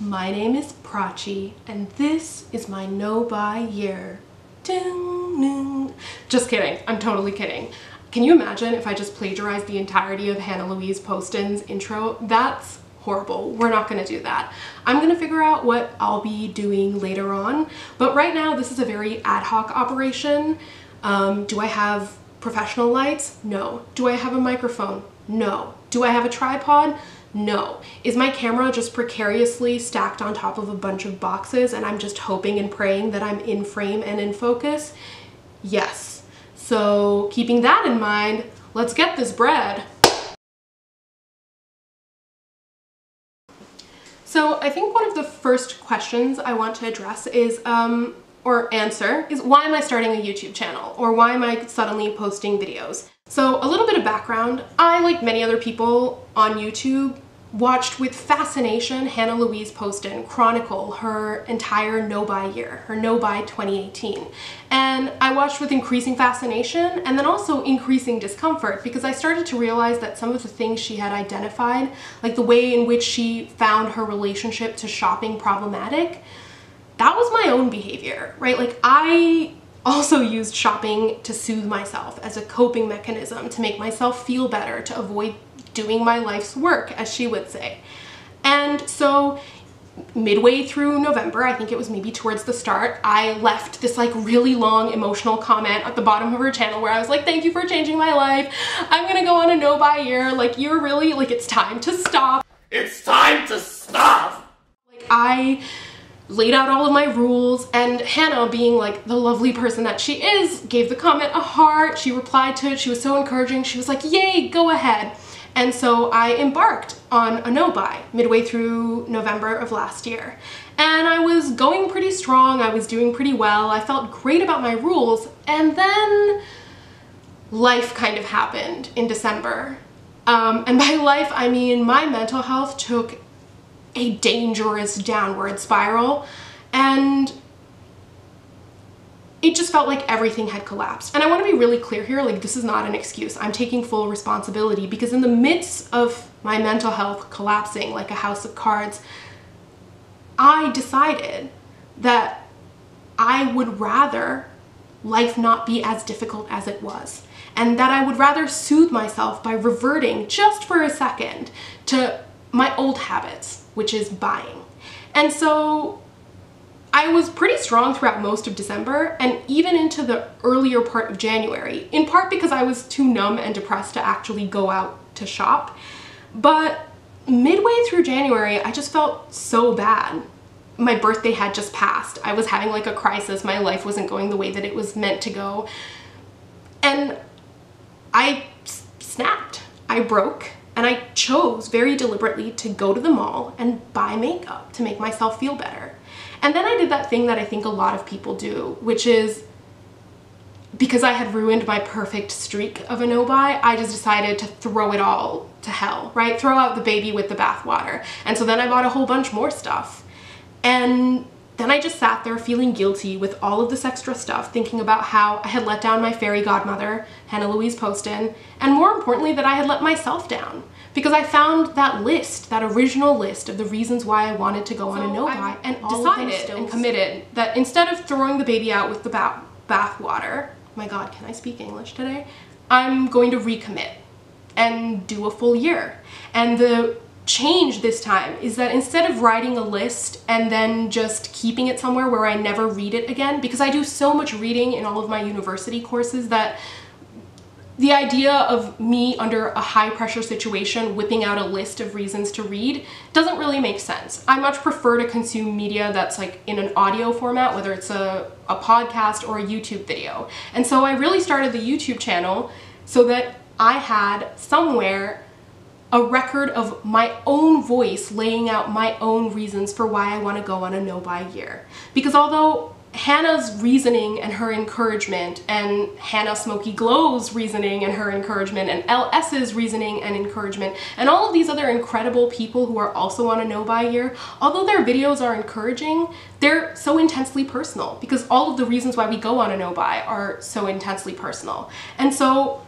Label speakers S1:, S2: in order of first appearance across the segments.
S1: My name is Prachi, and this is my no-buy year. Ding, ding. Just kidding. I'm totally kidding. Can you imagine if I just plagiarized the entirety of Louise Poston's intro? That's horrible. We're not going to do that. I'm going to figure out what I'll be doing later on, but right now this is a very ad hoc operation. Do I have professional lights? No. Do I have a microphone? No. Do I have a tripod? No. Is my camera just precariously stacked on top of a bunch of boxes and I'm just hoping and praying that I'm in frame and in focus? Yes. So keeping that in mind, let's get this bread. So I think one of the first questions I want to address is, or answer, is why am I starting a YouTube channel? Or why am I suddenly posting videos? So a little bit of background. I, like many other people on YouTube, watched with fascination Louise Poston chronicle her entire no-buy year, her no-buy 2018. And I watched with increasing fascination and then also increasing discomfort because I started to realize that some of the things she had identified, like the way in which she found her relationship to shopping problematic, that was my own behavior, right? Like I also used shopping to soothe myself as a coping mechanism, to make myself feel better, to avoid doing my life's work, as she would say. And so midway through November, I think it was maybe towards the start, I left this like really long emotional comment at the bottom of her channel where I was like, thank you for changing my life. I'm gonna go on a no-buy year. Like, you're really, like, it's time to stop.
S2: It's time to stop!
S1: Like, I laid out all of my rules, and Hannah, being like the lovely person that she is, gave the comment a heart. She replied to it. She was so encouraging. She was like, yay, go ahead. And so I embarked on a no-buy midway through November of last year. And I was going pretty strong. I was doing pretty well. I felt great about my rules. And then life kind of happened in December. And by life, I mean my mental health took a dangerous downward spiral, and it just felt like everything had collapsed. And I want to be really clear here, like, this is not an excuse. I'm taking full responsibility because in the midst of my mental health collapsing like a house of cards, I decided that I would rather life not be as difficult as it was, and that I would rather soothe myself by reverting just for a second to my old habits, which is buying. And so I was pretty strong throughout most of December and even into the earlier part of January, in part because I was too numb and depressed to actually go out to shop. But midway through January, I just felt so bad. My birthday had just passed. I was having like a crisis. My life wasn't going the way that it was meant to go. And I snapped. I broke. And I chose very deliberately to go to the mall and buy makeup to make myself feel better. And then I did that thing that I think a lot of people do, which is, because I had ruined my perfect streak of a no-buy, I just decided to throw it all to hell, right? Throw out the baby with the bathwater. And so then I bought a whole bunch more stuff. And then I just sat there feeling guilty with all of this extra stuff, thinking about how I had let down my fairy godmother, Louise Poston, and more importantly, that I had let myself down. Because I found that list, that original list of the reasons why I wanted to go on a no-buy, and decided and committed that instead of throwing the baby out with the bath water, my God, can I speak English today? I'm going to recommit and do a full year. And the change this time is that instead of writing a list and then just keeping it somewhere where I never read it again, because I do so much reading in all of my university courses that the idea of me under a high pressure situation whipping out a list of reasons to read doesn't really make sense. I much prefer to consume media that's like in an audio format, whether it's a podcast or a YouTube video. And so I really started the YouTube channel so that I had somewhere a record of my own voice laying out my own reasons for why I want to go on a no-buy year. Because although Hannah's reasoning and her encouragement, and Hannah Smokey Glow's reasoning and her encouragement, and Elle S's reasoning and encouragement, and all of these other incredible people who are also on a no-buy year, although their videos are encouraging, they're so intensely personal because all of the reasons why we go on a no-buy are so intensely personal. And so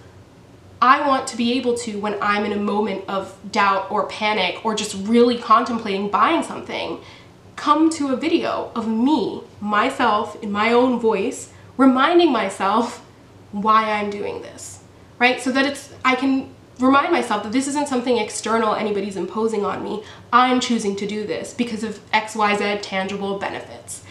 S1: I want to be able to, when I'm in a moment of doubt or panic or just really contemplating buying something, come to a video of me, myself, in my own voice, reminding myself why I'm doing this, right? So that I can remind myself that this isn't something external anybody's imposing on me. I'm choosing to do this because of XYZ tangible benefits.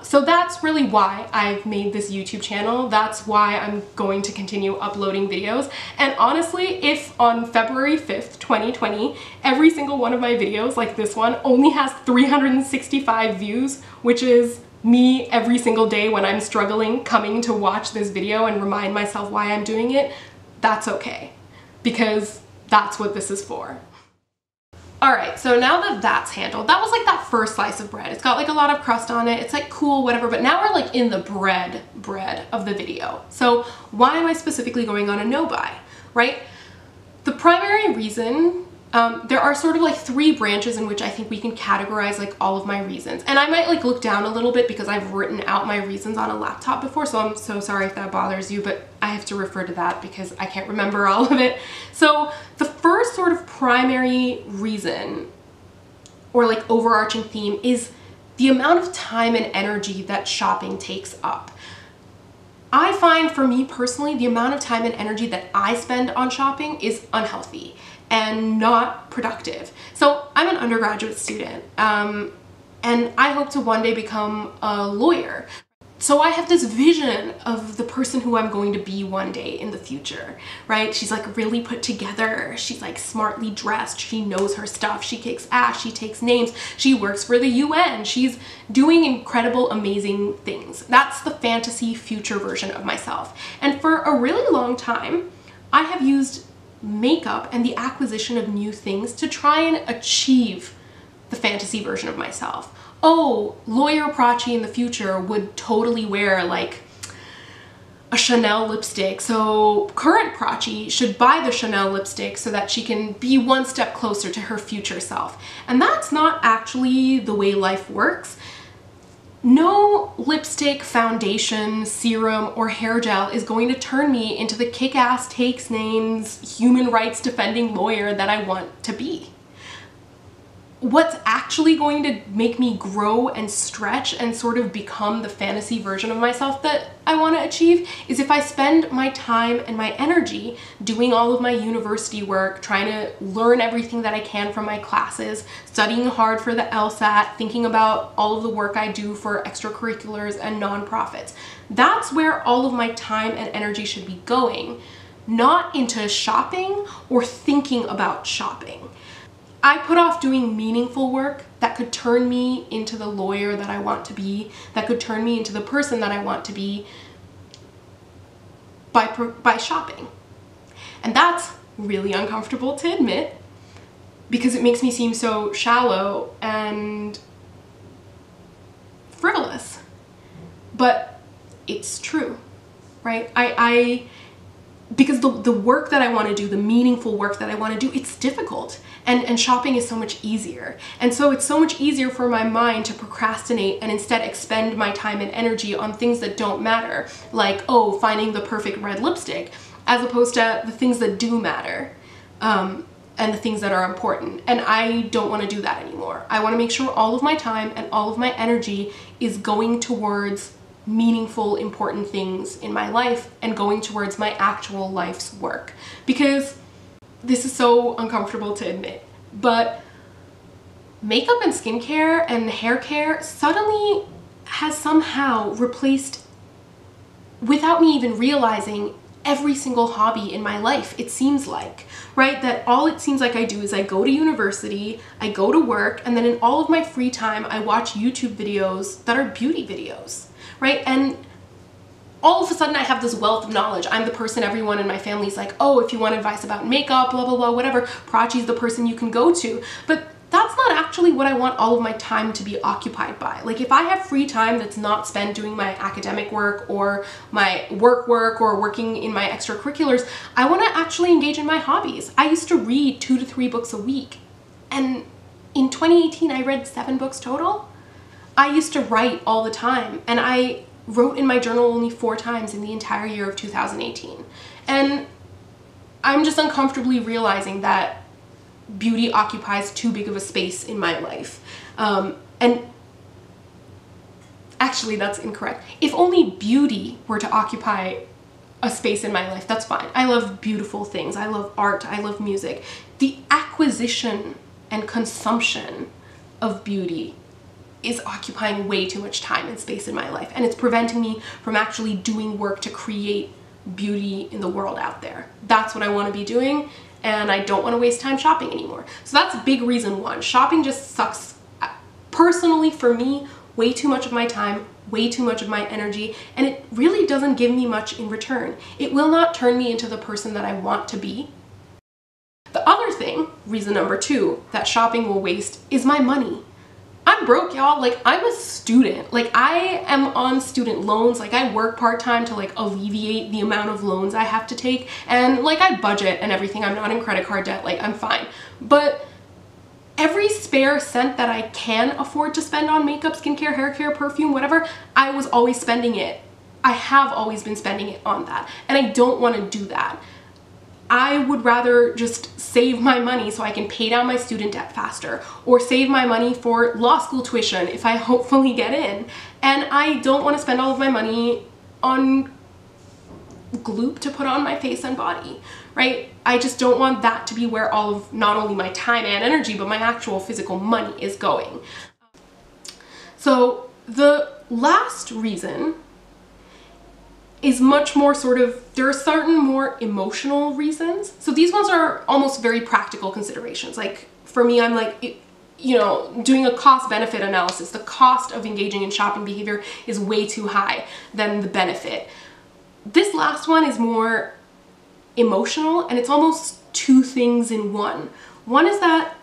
S1: So that's really why I've made this YouTube channel. That's why I'm going to continue uploading videos. And honestly, if on February 5th, 2020, every single one of my videos, like this one, only has 365 views, which is me every single day when I'm struggling coming to watch this video and remind myself why I'm doing it, that's okay, because that's what this is for. All right, so now that that's handled, that was like that first slice of bread. It's got like a lot of crust on it. It's like cool, whatever, but now we're like in the bread of the video. So why am I specifically going on a no buy, right? The primary reason, there are sort of like three branches in which I think we can categorize like all of my reasons. And I might like look down a little bit because I've written out my reasons on a laptop before, so I'm so sorry if that bothers you, but I have to refer to that because I can't remember all of it. So the first sort of primary reason or like overarching theme is the amount of time and energy that shopping takes up. I find for me personally, the amount of time and energy that I spend on shopping is unhealthy and not productive. So I'm an undergraduate student and I hope to one day become a lawyer. So I have this vision of the person who I'm going to be one day in the future, right? She's like really put together. She's like smartly dressed. She knows her stuff. She kicks ass. She takes names. She works for the UN. She's doing incredible, amazing things. That's the fantasy future version of myself. And for a really long time, I have used makeup and the acquisition of new things to try and achieve the fantasy version of myself. Oh, lawyer Prachi in the future would totally wear like a Chanel lipstick, so current Prachi should buy the Chanel lipstick so that she can be one step closer to her future self. And that's not actually the way life works. No lipstick, foundation, serum, or hair gel is going to turn me into the kick-ass, takes names, human rights defending lawyer that I want to be. What's actually going to make me grow and stretch and sort of become the fantasy version of myself that I want to achieve is if I spend my time and my energy doing all of my university work, trying to learn everything that I can from my classes, studying hard for the LSAT, thinking about all of the work I do for extracurriculars and nonprofits. That's where all of my time and energy should be going, not into shopping or thinking about shopping. I put off doing meaningful work that could turn me into the lawyer that I want to be, that could turn me into the person that I want to be by shopping. And that's really uncomfortable to admit because it makes me seem so shallow and frivolous. But it's true, right? Because the work that I want to do, the meaningful work that I want to do, it's difficult. And shopping is so much easier. And so it's so much easier for my mind to procrastinate and instead expend my time and energy on things that don't matter, like, oh, finding the perfect red lipstick, as opposed to the things that do matter and the things that are important. And I don't want to do that anymore. I want to make sure all of my time and all of my energy is going towards meaningful, important things in my life and going towards my actual life's work. Because this is so uncomfortable to admit, but makeup and skincare and hair care suddenly has somehow replaced, without me even realizing, every single hobby in my life, it seems like, right? That all it seems like I do is I go to university, I go to work, and then in all of my free time, I watch YouTube videos that are beauty videos, right? And all of a sudden I have this wealth of knowledge. I'm the person everyone in my family's like, oh, if you want advice about makeup, blah, blah, blah, whatever, Prachi's the person you can go to. But that's not actually what I want all of my time to be occupied by. Like if I have free time that's not spent doing my academic work or my work or working in my extracurriculars, I want to actually engage in my hobbies. I used to read 2 to 3 books a week. And in 2018, I read 7 books total. I used to write all the time, and I wrote in my journal only 4 times in the entire year of 2018. And I'm just uncomfortably realizing that beauty occupies too big of a space in my life. And actually, that's incorrect. If only beauty were to occupy a space in my life, that's fine. I love beautiful things. I love art. I love music. The acquisition and consumption of beauty is occupying way too much time and space in my life, and it's preventing me from actually doing work to create beauty in the world out there. That's what I want to be doing, and I don't want to waste time shopping anymore. So that's big reason one. Shopping just sucks. Personally, for me, way too much of my time, way too much of my energy, and it really doesn't give me much in return. It will not turn me into the person that I want to be. The other thing, reason number two, that shopping will waste is my money. I'm broke, y'all. Like, I'm a student. Like, I am on student loans. Like, I work part-time to like alleviate the amount of loans I have to take, and like I budget and everything. I'm not in credit card debt. Like, I'm fine. But every spare cent that I can afford to spend on makeup, skincare, hair care, perfume, whatever, I was always spending it. I have always been spending it on that, and I don't want to do that. I would rather just save my money so I can pay down my student debt faster, or save my money for law school tuition if I hopefully get in. And I don't want to spend all of my money on gloop to put on my face and body, right? I just don't want that to be where all of not only my time and energy, but my actual physical money is going. So the last reason is much more sort of, there are certain more emotional reasons. So these ones are almost very practical considerations. Like for me, I'm like, you know, doing a cost-benefit analysis. The cost of engaging in shopping behavior is way too high than the benefit. This last one is more emotional, and it's almost two things in one. One is that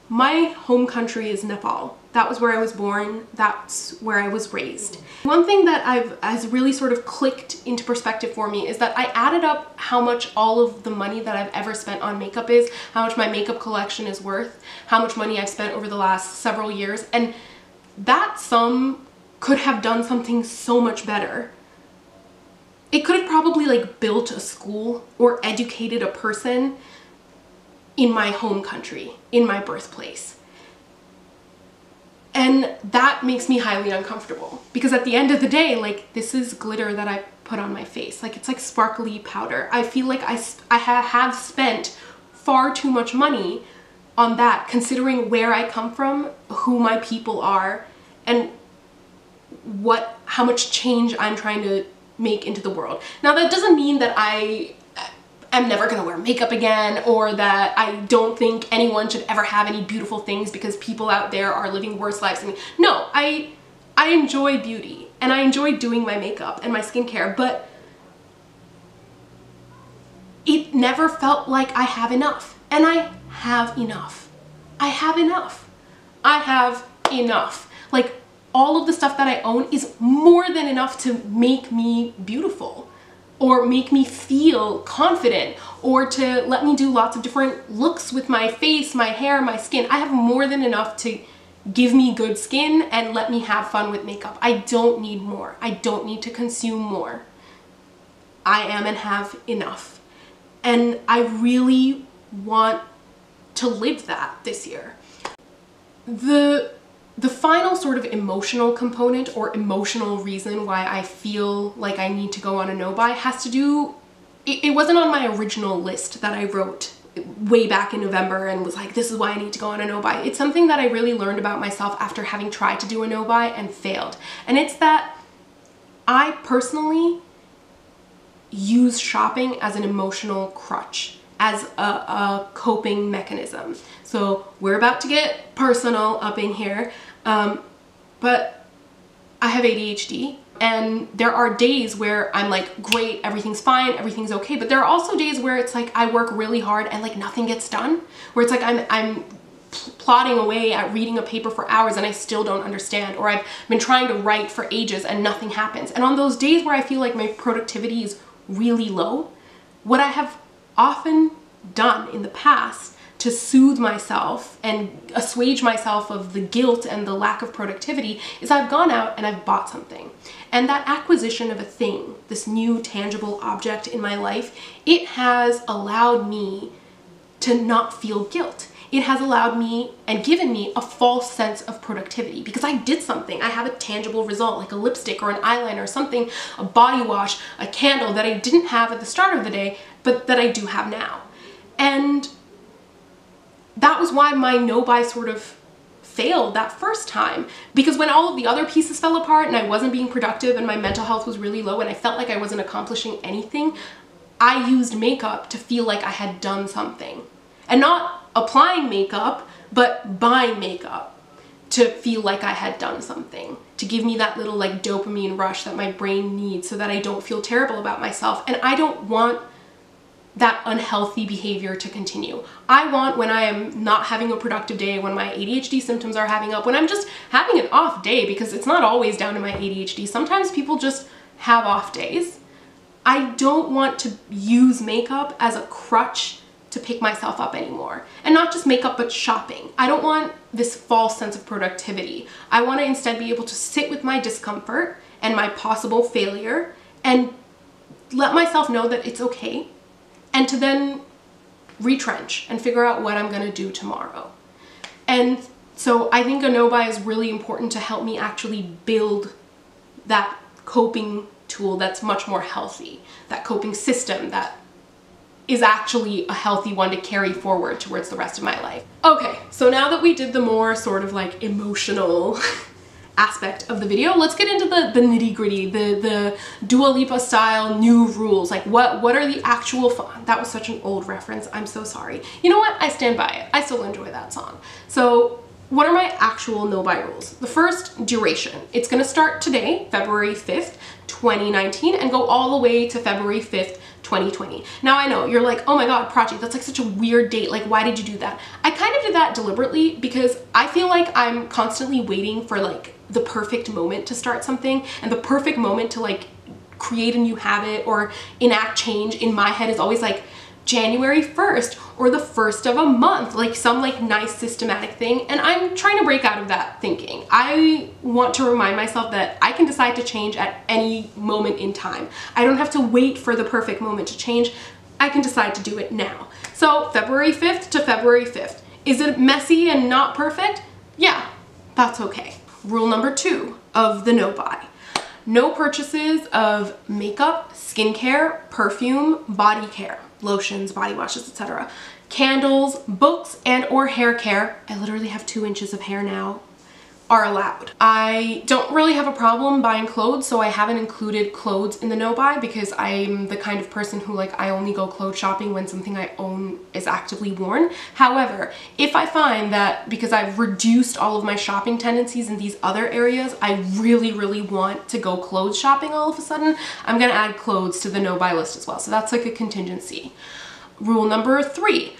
S1: my home country is Nepal. That was where I was born. That's where I was raised. One thing that has really sort of clicked into perspective for me is that I added up how much all of the money that I've ever spent on makeup is, how much my makeup collection is worth, how much money I've spent over the last several years, and that sum could have done something so much better. It could have probably like built a school or educated a person in my home country, in my birthplace. And that makes me highly uncomfortable, because at the end of the day, like, this is glitter that I put on my face. Like, it's like sparkly powder. I feel like I have spent far too much money on that, considering where I come from, who my people are, and how much change I'm trying to make into the world. Now, that doesn't mean that I'm never gonna wear makeup again, or that I don't think anyone should ever have any beautiful things because people out there are living worse lives than me. No, I enjoy beauty, and I enjoy doing my makeup and my skincare, but it never felt like I have enough. And I have enough. I have enough. I have enough. Like, all of the stuff that I own is more than enough to make me beautiful, or make me feel confident, or to let me do lots of different looks with my face, my hair, my skin. I have more than enough to give me good skin and let me have fun with makeup. I don't need more. I don't need to consume more. I am and have enough. And I really want to live that this year. The final sort of emotional component or emotional reason why I feel like I need to go on a no-buy has to do, it wasn't on my original list that I wrote way back in November and was like, this is why I need to go on a no-buy. It's something that I really learned about myself after having tried to do a no-buy and failed. And it's that I personally use shopping as an emotional crutch, as a coping mechanism. So we're about to get personal up in here, but I have ADHD, and there are days where I'm like, great, everything's fine, everything's okay, but there are also days where it's like I work really hard and like nothing gets done, where it's like I'm plodding away at reading a paper for hours and I still don't understand, or I've been trying to write for ages and nothing happens. And on those days where I feel like my productivity is really low, what I have often done in the past to soothe myself and assuage myself of the guilt and the lack of productivity is I've gone out and I've bought something. And that acquisition of a thing, this new tangible object in my life, it has allowed me to not feel guilt. It has allowed me and given me a false sense of productivity because I did something. I have a tangible result, like a lipstick or an eyeliner or something, a body wash, a candle that I didn't have at the start of the day, but that I do have now. And that was why my no-buy sort of failed that first time, because when all of the other pieces fell apart and I wasn't being productive and my mental health was really low and I felt like I wasn't accomplishing anything, I used makeup to feel like I had done something. And not applying makeup, but buying makeup to feel like I had done something, to give me that little like dopamine rush that my brain needs so that I don't feel terrible about myself. And I don't want that unhealthy behavior to continue. I want, when I am not having a productive day, when my ADHD symptoms are having up, when I'm just having an off day, because it's not always down to my ADHD, sometimes people just have off days. I don't want to use makeup as a crutch to pick myself up anymore. And not just makeup, but shopping. I don't want this false sense of productivity. I want to instead be able to sit with my discomfort and my possible failure and let myself know that it's okay, and to then retrench and figure out what I'm gonna do tomorrow. And so I think a no-buy is really important to help me actually build that coping tool that's much more healthy, that coping system that is actually a healthy one to carry forward towards the rest of my life. Okay, so now that we did the more sort of like emotional aspect of the video, let's get into the nitty-gritty, the Dua Lipa style new rules. Like what are the actual that was such an old reference, I'm so sorry. You know what, I stand by it. I still enjoy that song. So what are my actual no-buy rules? The first, duration. It's gonna start today, February 5th, 2019, and go all the way to February 5th, 2020. Now I know, you're like, oh my god, Prachi, that's like such a weird date. Like, why did you do that? I kind of did that deliberately because I feel like I'm constantly waiting for like the perfect moment to start something, and the perfect moment to like create a new habit or enact change in my head is always like January 1st or the 1st of a month, like some like nice systematic thing. And I'm trying to break out of that thinking. I want to remind myself that I can decide to change at any moment in time. I don't have to wait for the perfect moment to change. I can decide to do it now. So February 5th to February 5th. Is it messy and not perfect? Yeah, that's okay. Rule number 2 of the no-buy. No purchases of makeup, skincare, perfume, body care, lotions, body washes, etc., candles, books, and or hair care, I literally have 2 inches of hair now, are allowed. I don't really have a problem buying clothes, so I haven't included clothes in the no-buy because I'm the kind of person who like, I only go clothes shopping when something I own is actively worn. However, if I find that because I've reduced all of my shopping tendencies in these other areas, I really want to go clothes shopping all of a sudden, I'm gonna add clothes to the no-buy list as well. So that's like a contingency. Rule number 3.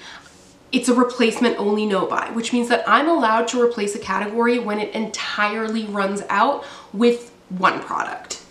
S1: It's a replacement only no-buy, which means that I'm allowed to replace a category when it entirely runs out with one product.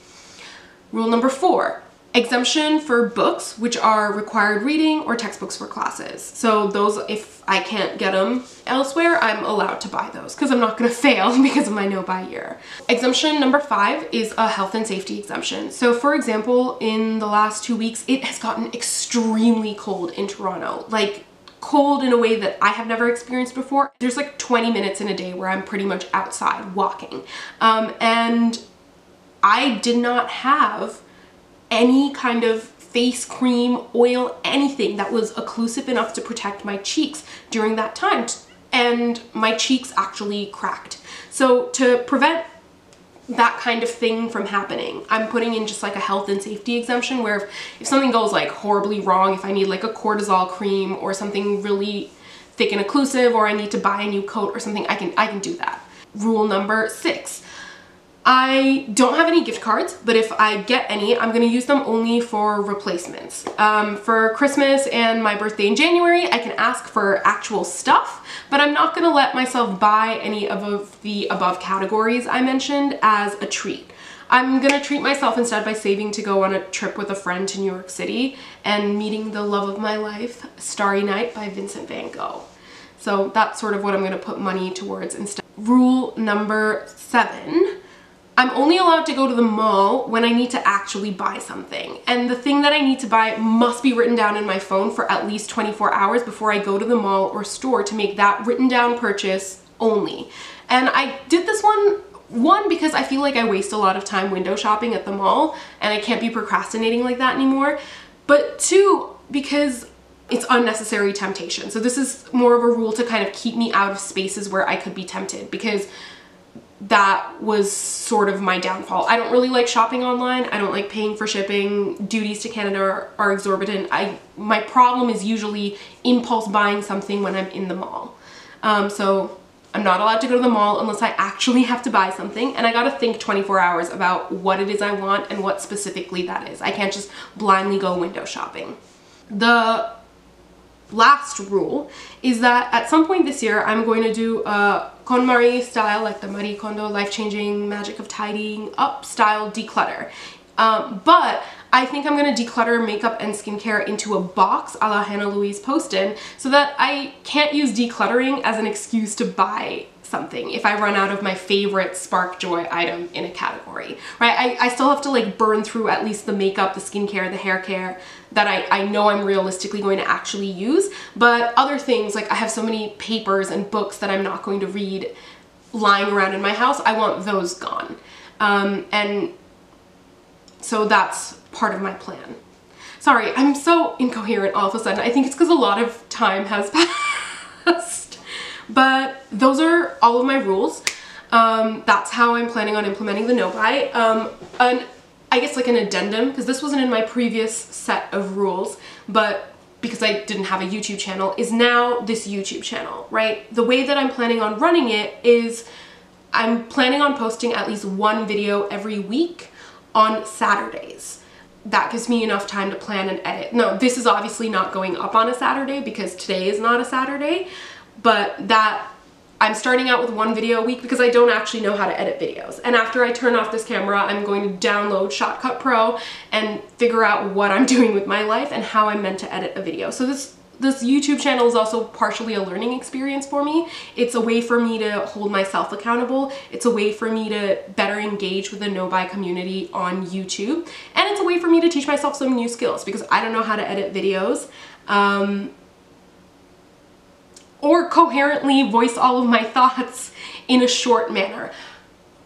S1: Rule number 4, exemption for books, which are required reading or textbooks for classes. So those, if I can't get them elsewhere, I'm allowed to buy those because I'm not gonna fail because of my no-buy year. Exemption number 5 is a health and safety exemption. So for example, in the last 2 weeks, it has gotten extremely cold in Toronto. Like, cold in a way that I have never experienced before. There's like 20 minutes in a day where I'm pretty much outside walking. And I did not have any kind of face cream, oil, anything that was occlusive enough to protect my cheeks during that time. And my cheeks actually cracked. So to prevent that kind of thing from happening, I'm putting in just like a health and safety exemption where if something goes like horribly wrong, if I need like a cortisol cream or something really thick and occlusive, or I need to buy a new coat or something, I can do that. Rule number 6. I don't have any gift cards, but if I get any, I'm gonna use them only for replacements. For Christmas and my birthday in January, I can ask for actual stuff, but I'm not gonna let myself buy any of the above categories I mentioned as a treat. I'm gonna treat myself instead by saving to go on a trip with a friend to New York City and meeting the love of my life, Starry Night by Vincent van Gogh. So that's sort of what I'm going to put money towards instead. Rule number 7. I'm only allowed to go to the mall when I need to actually buy something. And the thing that I need to buy must be written down in my phone for at least 24 hours before I go to the mall or store to make that written down purchase only. And I did this one, because I feel like I waste a lot of time window shopping at the mall and I can't be procrastinating like that anymore. But 2, because it's unnecessary temptation. So this is more of a rule to kind of keep me out of spaces where I could be tempted, because that was sort of my downfall. I don't really like shopping online. I don't like paying for shipping. Duties to Canada are exorbitant. My problem is usually impulse buying something when I'm in the mall. So I'm not allowed to go to the mall unless I actually have to buy something, and I gotta think 24 hours about what it is I want and what specifically that is. I can't just blindly go window shopping. The last rule is that at some point this year I'm going to do a KonMari style, like the Marie Kondo life-changing magic of tidying up style declutter. But I think I'm going to declutter makeup and skincare into a box a la Louise Poston, so that I can't use decluttering as an excuse to buy something if I run out of my favorite spark joy item in a category, right? I still have to like burn through at least the makeup, the skincare, the hair care that I know I'm realistically going to actually use, but other things, like I have so many papers and books that I'm not going to read lying around in my house, I want those gone. And so that's part of my plan. Sorry, I'm so incoherent all of a sudden. I think it's because a lot of time has passed. But those are all of my rules. That's how I'm planning on implementing the no-buy. And I guess like an addendum, because this wasn't in my previous set of rules, but because I didn't have a YouTube channel, is now this YouTube channel, right? The way that I'm planning on running it is I'm planning on posting at least one video every week on Saturdays. That gives me enough time to plan and edit. No, this is obviously not going up on a Saturday because today is not a Saturday, but that I'm starting out with one video a week because I don't actually know how to edit videos. And after I turn off this camera, I'm going to download Shotcut Pro and figure out what I'm doing with my life and how I'm meant to edit a video. So this YouTube channel is also partially a learning experience for me. It's a way for me to hold myself accountable. It's a way for me to better engage with the no-buy community on YouTube. And it's a way for me to teach myself some new skills because I don't know how to edit videos. Or coherently voice all of my thoughts in a short manner.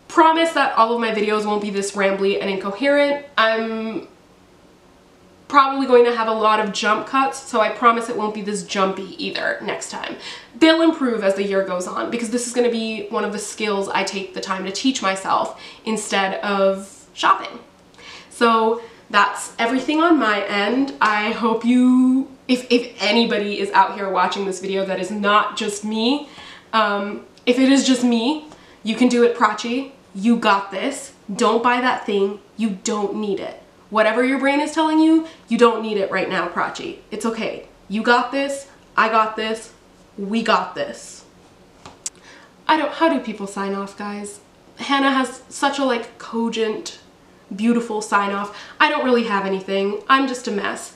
S1: Promise that all of my videos won't be this rambly and incoherent. I'm probably going to have a lot of jump cuts, so I promise it won't be this jumpy either next time. They'll improve as the year goes on because this is going to be one of the skills I take the time to teach myself instead of shopping. So that's everything on my end. I hope you, if anybody is out here watching this video that is not just me, if it is just me, you can do it, Prachi. You got this. Don't buy that thing. You don't need it. Whatever your brain is telling you, you don't need it right now, Prachi. It's okay. You got this. I got this. We got this. How do people sign off, guys? Hannah has such a like cogent, beautiful sign off. I don't really have anything. I'm just a mess.